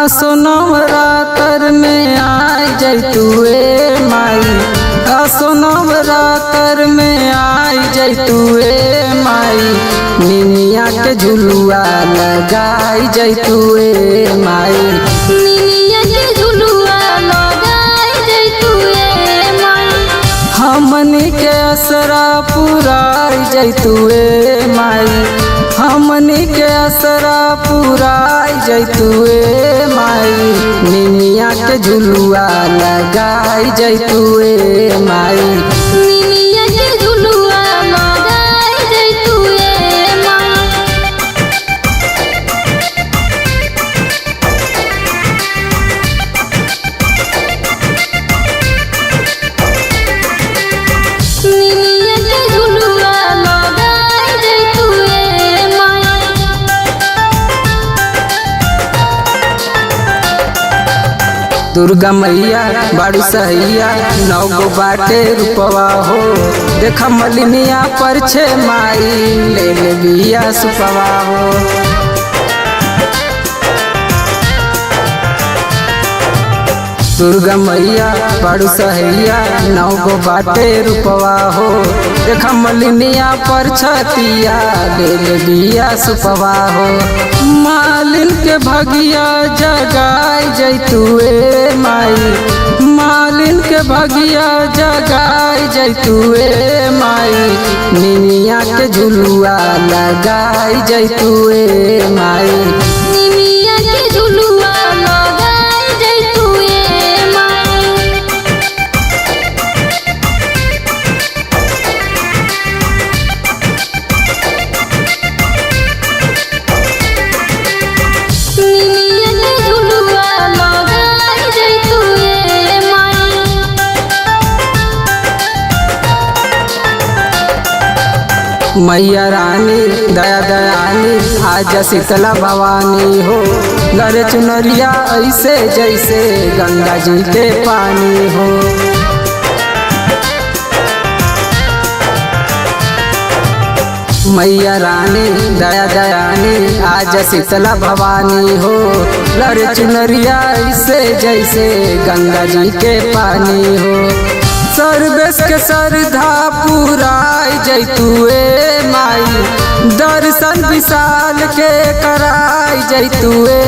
आसो नवरातर में आई जैतुए माई, आसो नवरातर में आई जैतुए माई, निमिया के झुलुआ लगाई जैतुए माई, निमिया के झुलुआ लगाई जैतुए माई, हमनी के असरा पुराई जैतुए माई, हमनी के असरा पुराई जैतुए माई, निमिया के झुलुआ लगाई जैतुए माई, निमिया के झुलुआ लगाई जैतुए माई। निमिया के झुलुआ लगाई जैतुए माई। दुर्गा मैया बाड़ू सहैया नौ गो बाटे रूपवा हो, देखा मलिनिया पर छे माई ले ले बिया सुपवा हो, दुर्गा मैया बाड़ू सहैया नौ गो बाटे रूपवा हो, देखा मलिनिया पर छतिया ले ले बिया सुपवा हो, मालिन के भगिया जगाई जैतुए माई, मालिन के भगिया जगाई जैतुए माई, निमिया के झुलुआ लगाई जैतुए माई, निमिया के झुलुआ लगाई जैतुए माई। निमिया के झुलुआ लगाई जैतुए माई। मैया रानी दया दयानी आजा शीतला भवानी हो, गरे चुनरिया ऐसे जैसे गंगा जी के पानी हो, मैया रानी दया दयानी आजा शीतला भवानी हो, लरे चुनरिया ऐसे जैसे गंगा जी के पानी हो, सर्वेश के श्रद्धा पुराई जैतुए माई, दर्शन विशाल के कराई जैतुए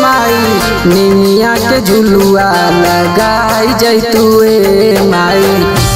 माई, निमिया के झुलुआ लगाई जैतुए माई।